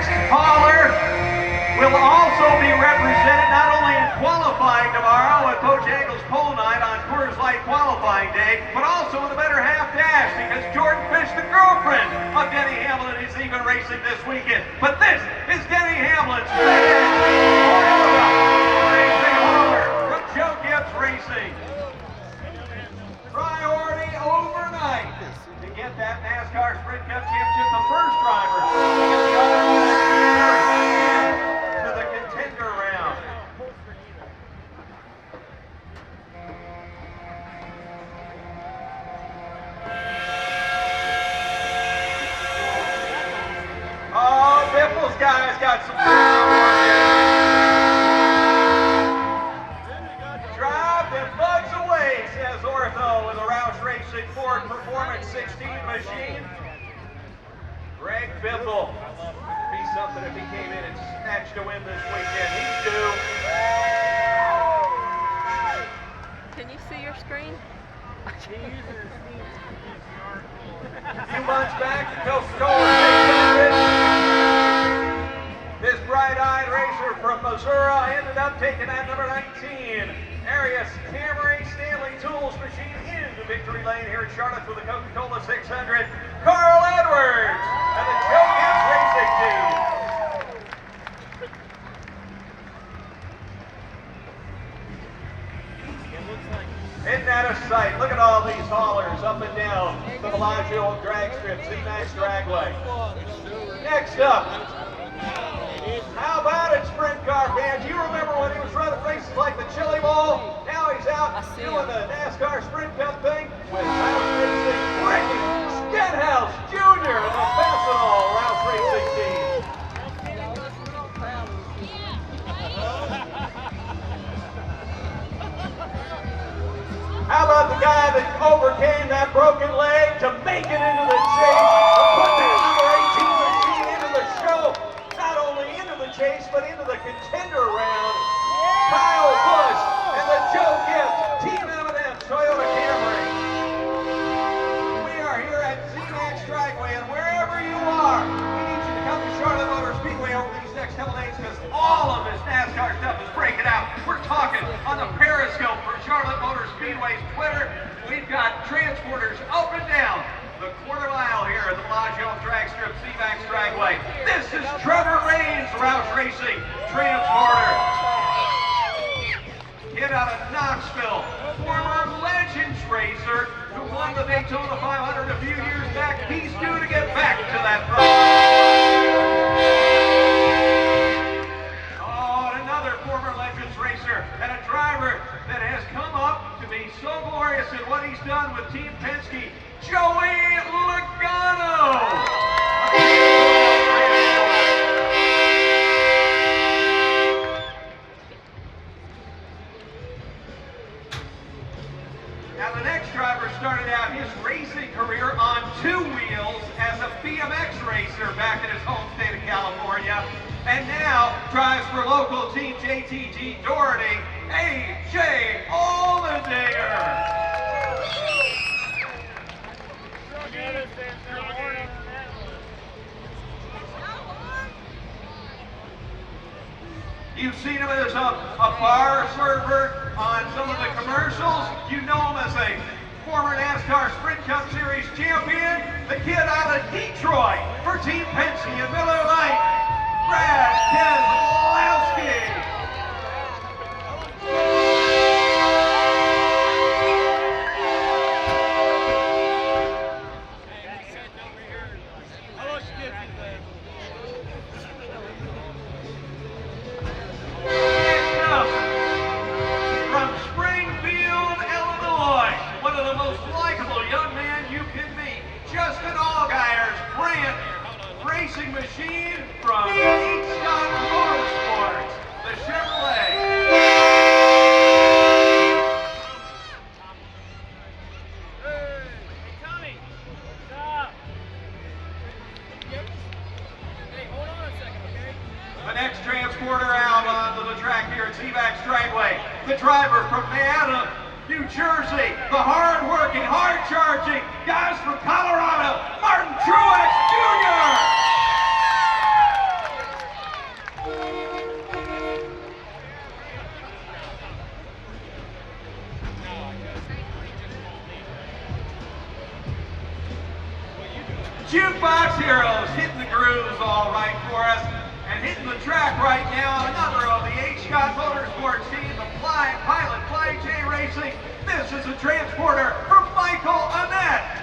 next hauler will also be represented not only in qualifying tomorrow at Bojangles Pole Night on Coors Light qualifying day, but also in the Better Half Dash, because Jordan Fish, the girlfriend of Denny Hamlin, is even racing this weekend. But this is Denny Hamlin's Toyota Racing hauler from Joe Gibbs Racing. Priority overnight to get that NASCAR Sprint Cup Championship. The first driver to get the other to the contender round. Oh, Biffle's guys got some power. Drive them bugs away, says Ortho with a Roush Racing Ford Performance 16 machine. Greg Biffle. It'd be something if he came in and snatched a win this weekend. He's due. Can you see your screen? A few months back, Coca-Cola 600. This bright-eyed racer from Missouri ended up taking that number 19 Arias Camry Stanley Tools machine into victory lane here in Charlotte for the Coca-Cola 600. Carl Edwards and the Joe Gibbs Racing team. Isn't that a sight? Look at all these haulers up and down the Bellagio drag strip, ZMax Dragway. Next up, how about it, sprint car fans? You remember when he was running races like the Chili Bowl? Now he's out doing the NASCAR Sprint Cup thing with Roush Racing, Ricky Stenhouse Jr. and the Fastenal Roush Racing team. How about the guy that overcame that broken leg to make it into the chase, to put that number 18 machine into the show, not only into the chase, but into the contender round? Kyle Busch and the Joe Gibbs Team M&M Toyota Camry. We are here at ZMax Dragway, and wherever you are, we need you to come to Charlotte Motor Speedway over these next couple days, because all of this NASCAR stuff is breaking out. We're talking on the Periscope for Charlotte Motor Speedway's Twitter. We've got transporters up and down the quarter mile here at the Bellagio Drag Strip ZMax Dragway. This is Trevor Raines, Roush Racing Transporter. Kid out of Knoxville, former Legends racer who won the Daytona 500 a few years back. He's due to get back to that front. Oh, and another former Legends racer and a driver that has come up to be so glorious in what he's done with Team Penske, Joey Logano. Now the next driver started out his racing career on two wheels as a BMX racer back in his home state of California, and now drives for local team JTG Doherty, AJ Allmendinger. You've seen him as a bar server on some of the commercials. You know him as a former NASCAR Sprint Cup Series champion, the kid out of Detroit for Team Penske and Miller Lite, Brad Keselowski. Machine from Eaststock Motorsports, the Chevrolet. Hey, Tommy, stop. Hey, hold on a second, okay? The next transporter out onto the track here at ZMax Dragway. The driver from Nevada, New Jersey, the hard-working, hard-charging guys from Colorado, Martin Truex Jr. Jukebox Heroes hitting the grooves all right for us. And hitting the track right now, another of the H. Scott Motorsports team, the Pilot Fly J Racing. This is a transporter from Michael Annette.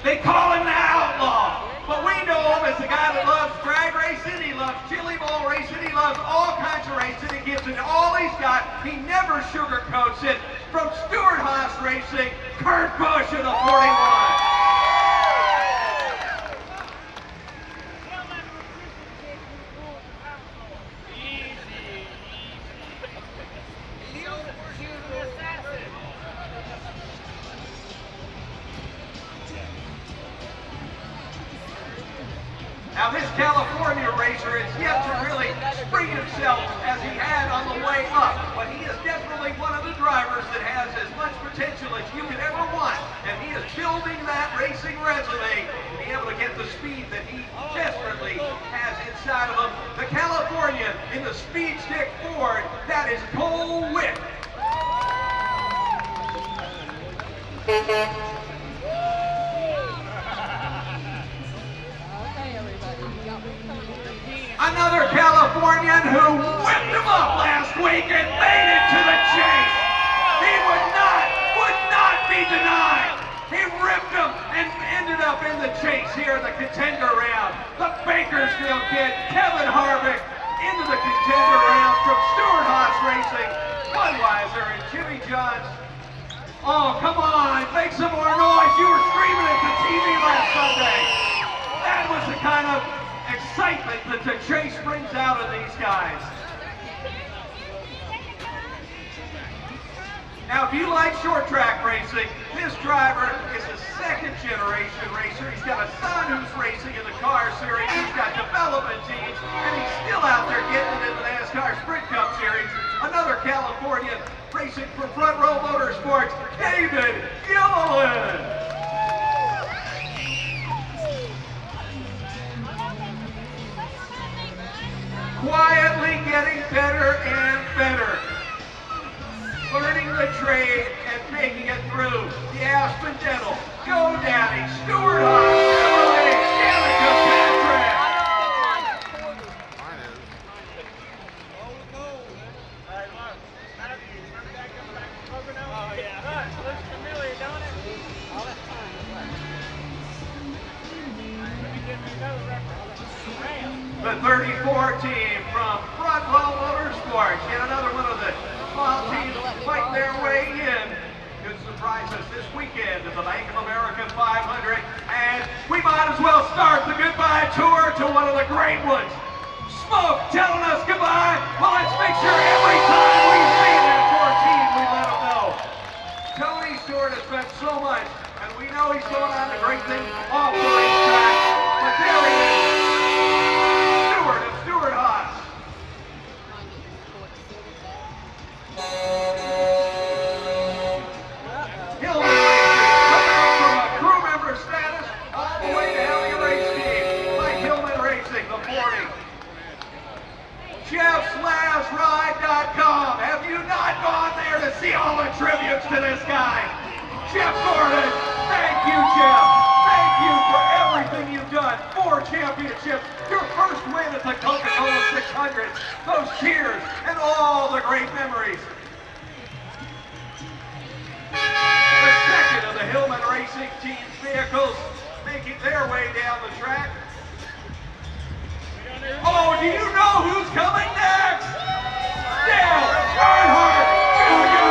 They call him the outlaw, but we know him as the guy that loves drag racing, he loves chili bowl racing, he loves all kinds of racing, he gives it all he's got, he never sugarcoats it. From Stewart Haas Racing, Kurt Busch in the 41. Now this California racer is yet to really spring himself as he had on the way up, but he is definitely one of the drivers that has as much potential as you could ever want, and he is building that racing resume to be able to get the speed that he desperately has inside of him. The California in the Speed Stick Ford, that is Cole Witt. Another Californian who whipped him up last week and made it to the chase. He would not be denied. He ripped him and ended up in the chase here in the contender round. The Bakersfield kid, Kevin Harvick, into the contender round from Stewart Haas Racing. Budweiser and Jimmy Johns. Oh, come on, make some more noise. You were screaming at the TV last Sunday. That was the kind of excitement that the chase brings out of these guys. Now, if you like short track racing, this driver is a second generation racer. He's got a son who's racing in the car series. He's got development teams, and he's still out there getting it in the NASCAR Sprint Cup series. Another Californian racing for Front Row Motorsports, David Gilliland. Quietly getting better and better. Learning the trade and making it through the Aspen Dental, GoDaddy, Stewart Haas, Chevrolet, Danica Patrick. The 34 team from Front Row Motorsports, yet another one of the small teams fighting their way in. Could surprise us this weekend at the Bank of America 500. And we might as well start the goodbye tour to one of the great ones. Smoke telling us goodbye. Well, let's make sure every time we see that 14, we let them know. Tony Stewart has spent so much, and we know he's going on to great things off the racetrack. But there he is. Stewart Haas. Hillman Racing, coming up from a crew member status all the way to having a race team, like Hillman Racing, the 40. JeffsLastRide.com. Have you not gone there to see all the tributes to this guy? Jeff Gordon, thank you, Jeff. Thank you for everything you've done. 4 championships, your first win at the Coca-Cola 600, those cheers, and all the great memories. The second of the Hillman Racing team's vehicles making their way down the track. Oh, do you know who's coming next? Dale Earnhardt Jr.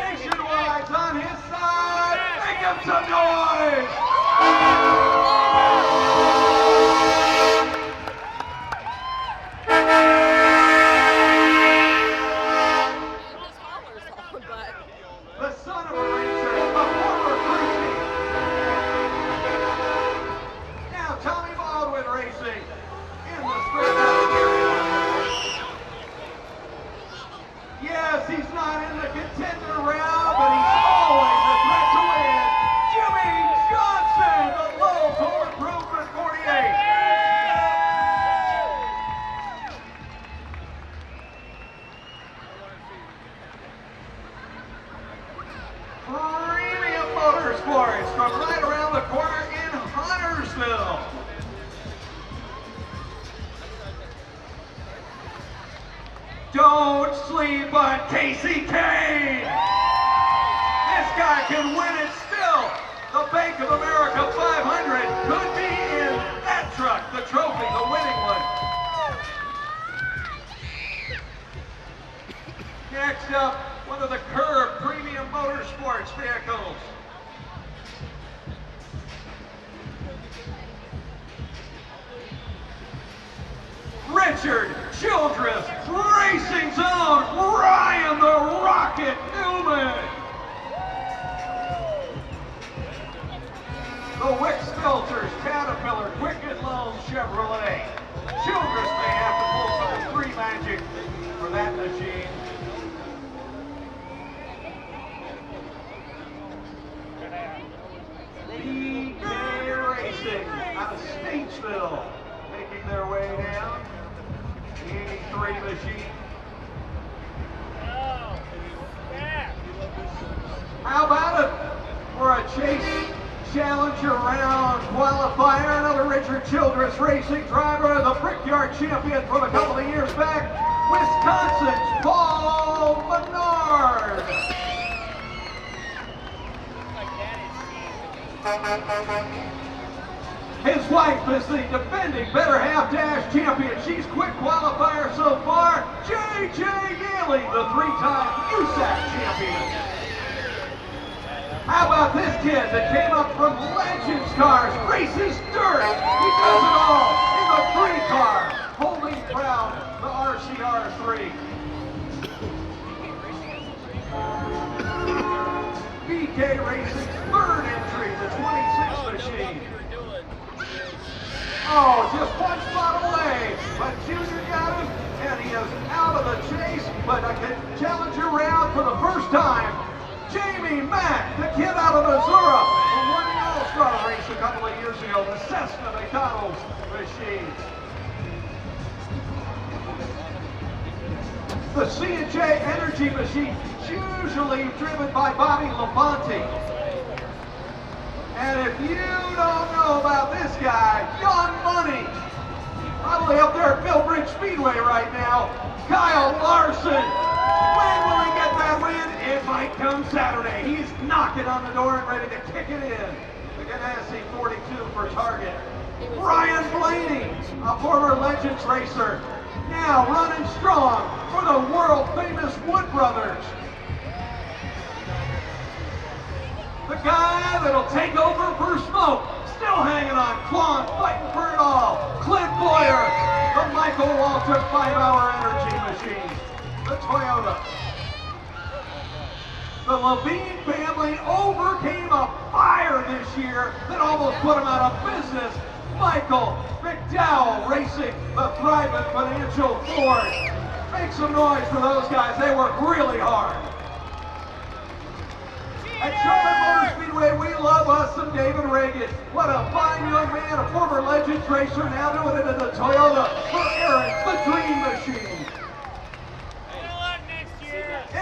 Nationwide's on his side. Make him some noise. The son of a racer, a former crew chief. Now Tommy Baldwin Racing in the Sprint Cup series. Yes, he's not in the contender round, but he's always Premium Motorsports from right around the corner in Huntersville. Don't sleep on Casey Kane. This guy can win it still. The Bank of America 500 could be in that truck, the trophy, the winning one. Next up, one of the Curb Premium Motorsports vehicles. Richard Childress Racing's own Ryan the Rocket Newman. The Wicks Filters Caterpillar Quicken Loan Chevrolet. Childress may have to pull some free magic for that machine. BK Racing out of Statesville, making their way down. The 83 machine. How about it for a Chase Challenger round qualifier? Another Richard Childress Racing driver, the Brickyard champion from a couple of years back, Wisconsin's Paul Menard. His wife is the defending Better Half Dash champion. She's quick qualifier so far. J.J. Daly, the three-time USAC champion. How about this kid that came up from Legends Cars, races dirt. He does it all in the 3-car, holding proud the RCR3. BK Racing's third entry, the 26 machine. Oh, just one spot away, but Junior got him, and he is out of the chase, but a Challenger round for the first time. Jamie Mack, the kid out of Missouri, who won the All-Star race a couple of years ago, the Cessna McDonald's machine. The C&J Energy machine, usually driven by Bobby Labonte. And if you don't know about this guy, Young Money, probably up there at Millbridge Speedway right now, Kyle Larson. When will he get that win? It might come Saturday. He's knocking on the door and ready to kick it in. The Ganassi 42 for Target. Brian Blaney, a former Legends racer, now running strong for the world-famous Wood Brothers. The guy that'll take over for Smoke, still hanging on, clawing, fighting for it all. Clint Boyer, the Michael Waltrip 5-hour energy machine, the Toyota. The Levine family overcame a fire this year that almost put them out of business. Michael McDowell Racing, the thriving financial Ford. Make some noise for those guys. They work really hard. At Charlotte Motor Speedway, we love us some David Reagan. What a fine young man, a former Legends racer, now doing it in the Toyota for Eric, the Dream Machine.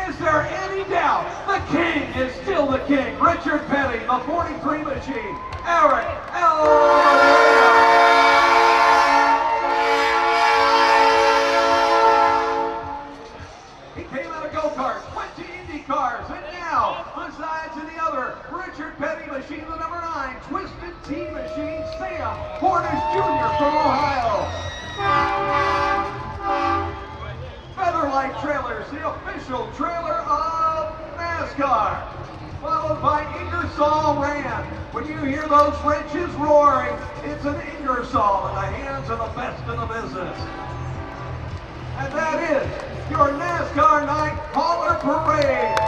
Is there any doubt the king is still the king? Richard Petty, the 43 machine. Eric He came out of go-karts, went to Indy cars, and now resides in the other Richard Petty machine, the number 9 Twisted T machine, Sam Hornish Jr. from Ohio. Featherlight Trailers, the official trailer of NASCAR, followed by Ingersoll Rand. When you hear those wrenches roaring, it's an Ingersoll in the hands of the best in the business. And that is your NASCAR Night Hauler Parade.